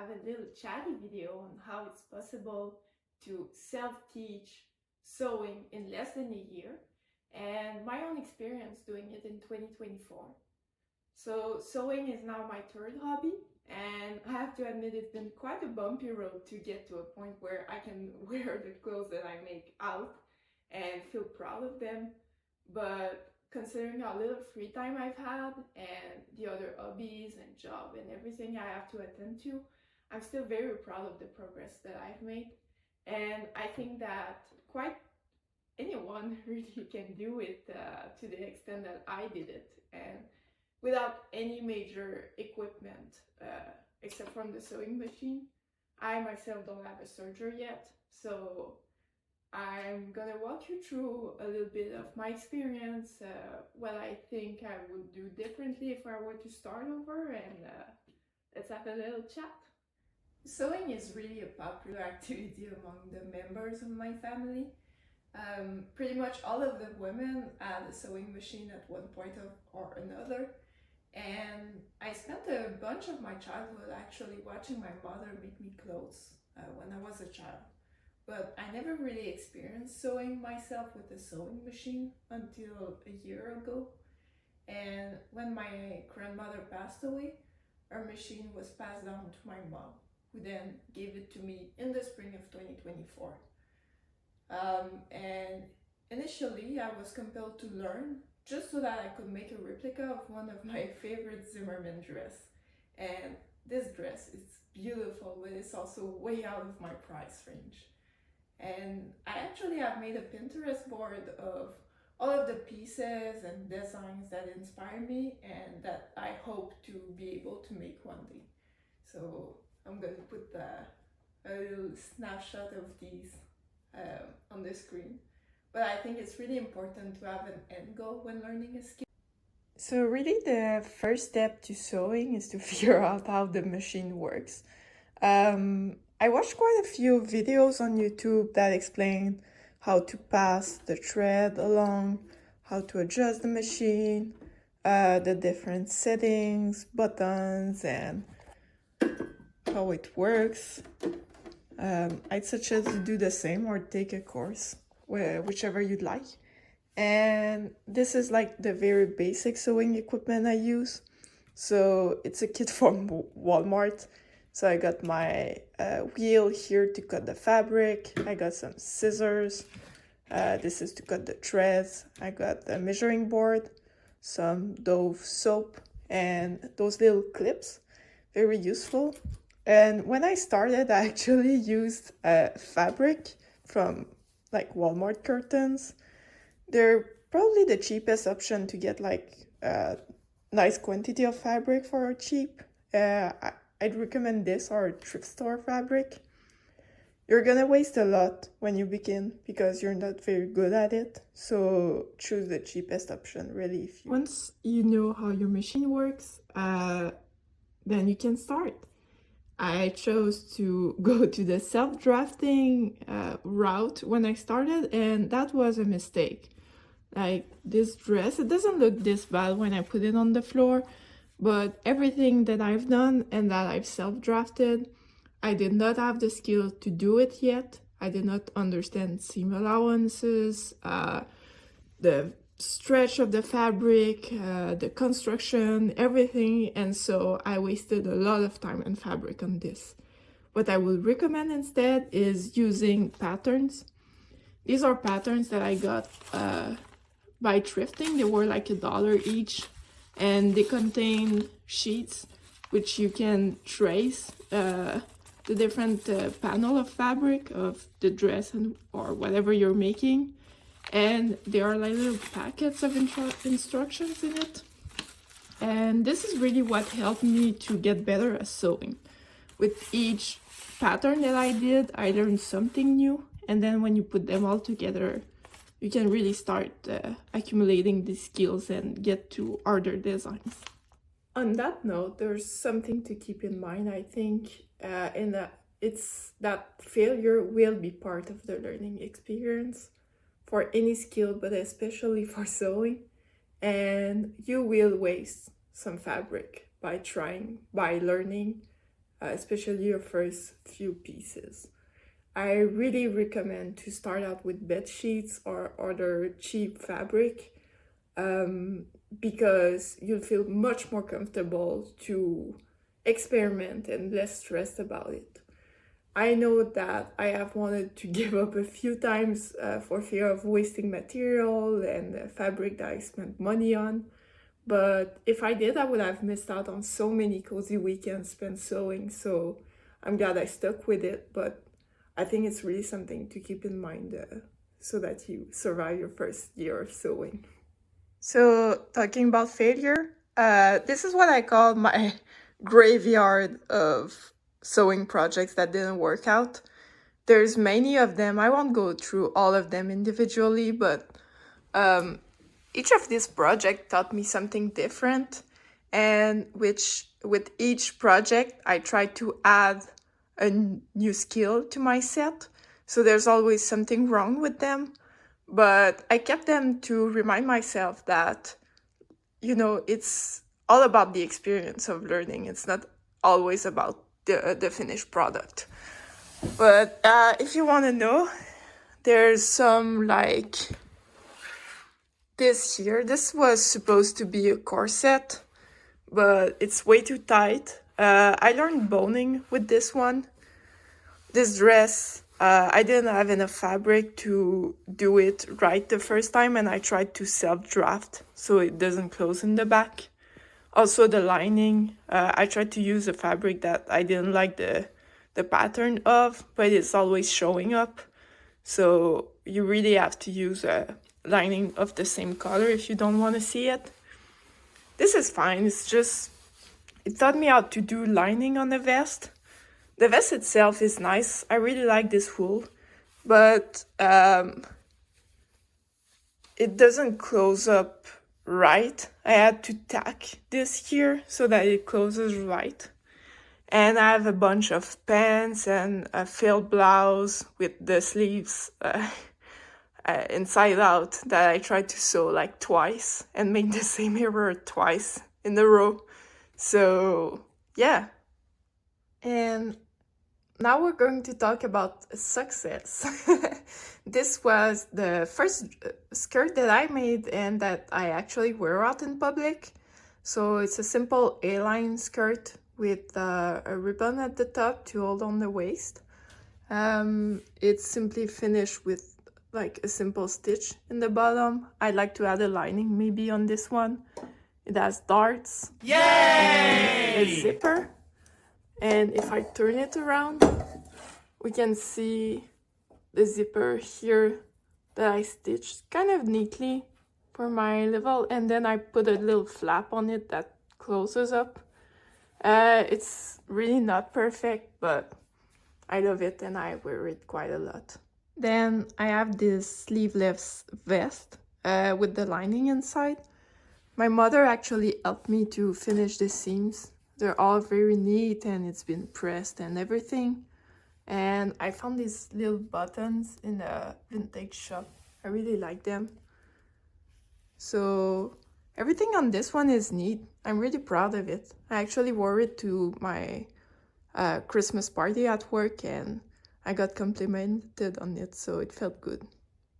have a little chatty video on how it's possible to self-teach sewing in less than a year, and my own experience doing it in 2024. So sewing is now my third hobby, and I have to admit it's been quite a bumpy road to get to a point where I can wear the clothes that I make out and feel proud of them. But considering how little free time I've had and the other hobbies and job and everything I have to attend to, I'm still very proud of the progress that I've made. And I think that quite anyone really can do it to the extent that I did it, and without any major equipment except from the sewing machine. I myself don't have a serger yet, so I'm gonna walk you through a little bit of my experience, what I think I would do differently if I were to start over, and let's have a little chat. Sewing is really a popular activity among the members of my family. Pretty much all of the women had a sewing machine at one point or another, and I spent a bunch of my childhood actually watching my mother make me clothes when I was a child. But I never really experienced sewing myself with a sewing machine until a year ago. And when my grandmother passed away, her machine was passed down to my mom, who then gave it to me in the spring of 2024. And initially I was compelled to learn just so that I could make a replica of one of my favorite Zimmermann dress. And this dress is beautiful, but it's also way out of my price range. And I actually have made a Pinterest board of all of the pieces and designs that inspire me and that I hope to be able to make one day. So I'm going to put a little snapshot of these on the screen. But I think it's really important to have an end goal when learning a skill. So really the first step to sewing is to figure out how the machine works. I watched quite a few videos on YouTube that explain how to pass the thread along, how to adjust the machine, the different settings, buttons, and how it works. I'd suggest you do the same or take a course, whichever you'd like. And this is like the very basic sewing equipment I use. So it's a kit from Walmart. So I got my wheel here to cut the fabric. I got some scissors. This is to cut the threads. I got the measuring board, some Dove soap, and those little clips. Very useful. And when I started, I actually used fabric from like Walmart curtains. They're probably the cheapest option to get like a nice quantity of fabric for cheap. I'd recommend this or thrift store fabric. You're gonna waste a lot when you begin because you're not very good at it. So choose the cheapest option, really. Once you know how your machine works, then you can start. I chose to go to the self-drafting route when I started, and that was a mistake. Like this dress, it doesn't look this bad when I put it on the floor, but everything that I've done and that I've self-drafted, I did not have the skill to do it yet. I did not understand seam allowances, the stretch of the fabric, the construction, everything, and so I wasted a lot of time and fabric on this. What I would recommend instead is using patterns. These are patterns that I got by thrifting. They were like $1 each, and they contain sheets which you can trace the different panel of fabric of the dress or whatever you're making. And there are like little packets of instructions in it. And this is really what helped me to get better at sewing. With each pattern that I did, I learned something new. And then when you put them all together, you can really start accumulating these skills and get to harder designs. On that note, there's something to keep in mind, I think, in that it's that failure will be part of the learning experience for any skill, but especially for sewing. And you will waste some fabric by learning, especially your first few pieces. I really recommend to start out with bed sheets or other cheap fabric, because you'll feel much more comfortable to experiment and less stressed about it. I know that I have wanted to give up a few times for fear of wasting material and fabric that I spent money on. But if I did, I would have missed out on so many cozy weekends spent sewing. So I'm glad I stuck with it. But I think it's really something to keep in mind so that you survive your first year of sewing. So, talking about failure, this is what I call my graveyard of sewing projects that didn't work out. There's many of them. I won't go through all of them individually, but each of these projects taught me something different, and with each project I tried to add a new skill to my set. So there's always something wrong with them, but I kept them to remind myself that, it's all about the experience of learning. It's not always about the finished product. But if you want to know, there's some like this here. This was supposed to be a corset, but it's way too tight. I learned boning with this one. This dress, I didn't have enough fabric to do it right the first time, and I tried to self-draft so it doesn't close in the back. Also the lining, I tried to use a fabric that I didn't like the pattern of, but it's always showing up. So you really have to use a lining of the same color if you don't want to see it. This is fine, it taught me how to do lining on the vest. The vest itself is nice, I really like this wool, but it doesn't close up right. I had to tack this here so that it closes right. And I have a bunch of pants and a filled blouse with the sleeves inside out that I tried to sew like twice and make the same error twice in a row. So yeah. And now we're going to talk about success. This was the first skirt that I made and that I actually wear out in public. So it's a simple A-line skirt with a ribbon at the top to hold on the waist. It's simply finished with like a simple stitch in the bottom. I'd like to add a lining maybe on this one. It has darts. Yay! And a zipper. And if I turn it around, we can see the zipper here that I stitched kind of neatly for my level, and then I put a little flap on it that closes up. It's really not perfect, but I love it and I wear it quite a lot. Then I have this sleeveless vest with the lining inside. My mother actually helped me to finish the seams. They're all very neat and it's been pressed and everything. And I found these little buttons in a vintage shop. I really like them. So everything on this one is neat. I'm really proud of it. I actually wore it to my Christmas party at work and I got complimented on it, so it felt good.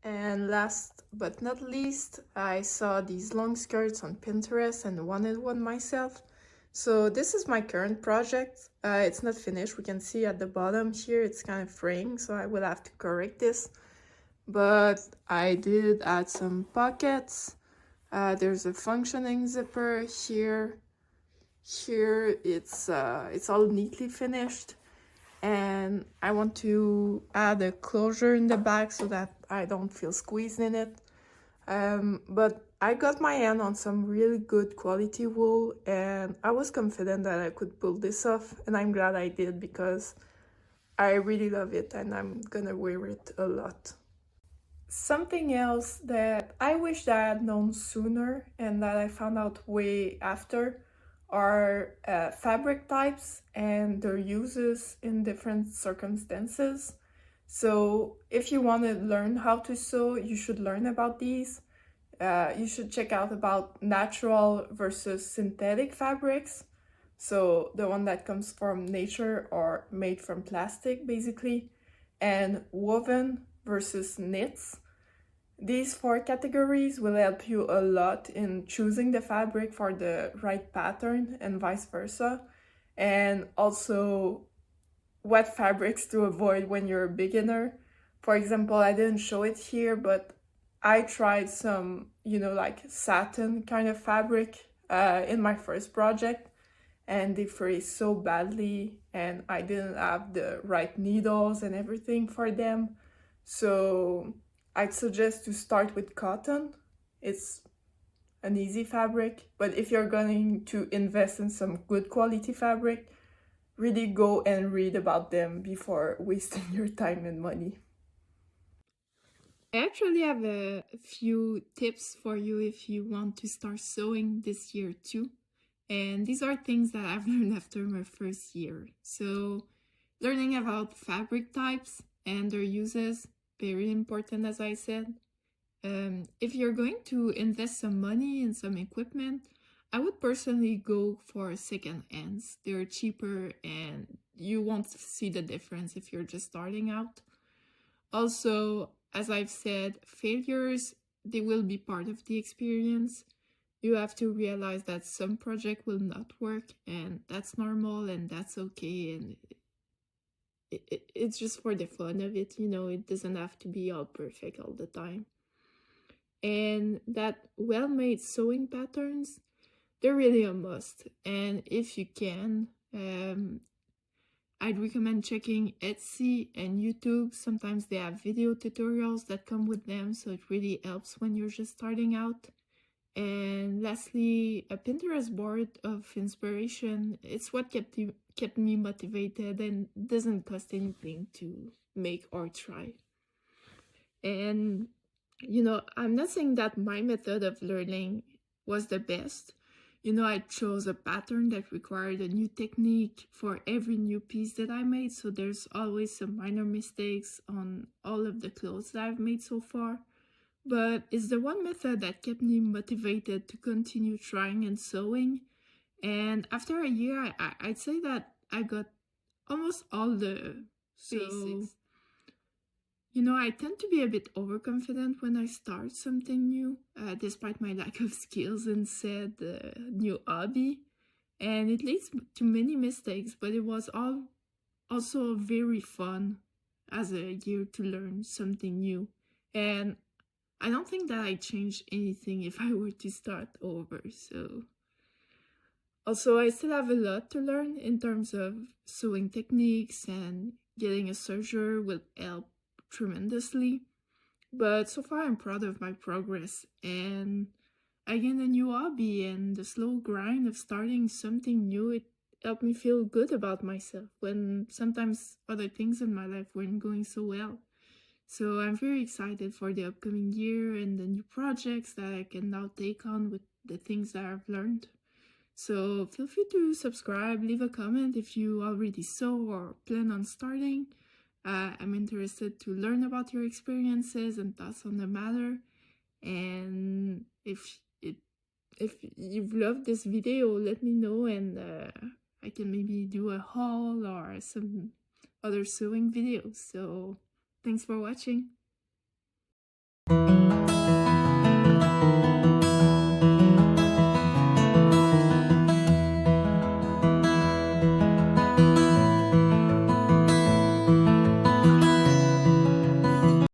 And last but not least, I saw these long skirts on Pinterest and wanted one myself. So this is my current project. It's not finished. We can see at the bottom here it's kind of fraying, so I will have to correct this. But I did add some pockets. There's a functioning zipper here. Here it's all neatly finished. And I want to add a closure in the back so that I don't feel squeezed in it. But I got my hand on some really good quality wool and I was confident that I could pull this off, and I'm glad I did because I really love it and I'm gonna wear it a lot. Something else that I wish that I had known sooner and that I found out way after are fabric types and their uses in different circumstances. So if you want to learn how to sew, you should learn about these. You should check out about natural versus synthetic fabrics. So the one that comes from nature or made from plastic, basically, and woven versus knits. These four categories will help you a lot in choosing the fabric for the right pattern and vice versa, and also what fabrics to avoid when you're a beginner. For example, I didn't show it here, but I tried some, like satin kind of fabric in my first project, and they freeze so badly, and I didn't have the right needles and everything for them. So I'd suggest to start with cotton. It's an easy fabric, but if you're going to invest in some good quality fabric, really go and read about them before wasting your time and money. I actually have a few tips for you if you want to start sewing this year too. And these are things that I've learned after my first year. So, learning about fabric types and their uses, very important, as I said. If you're going to invest some money in some equipment, I would personally go for second hands. They're cheaper and you won't see the difference if you're just starting out. Also, as I've said, failures, they will be part of the experience. You have to realize that some project will not work, and that's normal and that's okay, and it's just for the fun of it, it doesn't have to be all perfect all the time. And that well-made sewing patterns, they're really a must. And if you can, I'd recommend checking Etsy and YouTube. Sometimes they have video tutorials that come with them, so it really helps when you're just starting out. And lastly, a Pinterest board of inspiration. It's what kept me motivated and doesn't cost anything to make or try. And I'm not saying that my method of learning was the best. I chose a pattern that required a new technique for every new piece that I made, so there's always some minor mistakes on all of the clothes that I've made so far. But it's the one method that kept me motivated to continue trying and sewing. And after a year, I'd say that I got almost all the basics. I tend to be a bit overconfident when I start something new, despite my lack of skills in said new hobby. And it leads to many mistakes, but it was also very fun as a year to learn something new. And I don't think that I'd change anything if I were to start over, so... Also, I still have a lot to learn in terms of sewing techniques, and getting a serger will help tremendously. But so far I'm proud of my progress, and I gained a new hobby, and the slow grind of starting something new, it helped me feel good about myself when sometimes other things in my life weren't going so well. So I'm very excited for the upcoming year and the new projects that I can now take on with the things that I've learned. So feel free to subscribe, leave a comment if you already sew or plan on starting. I'm interested to learn about your experiences and thoughts on the matter. And if you've loved this video, let me know, and I can maybe do a haul or some other sewing videos. So thanks for watching.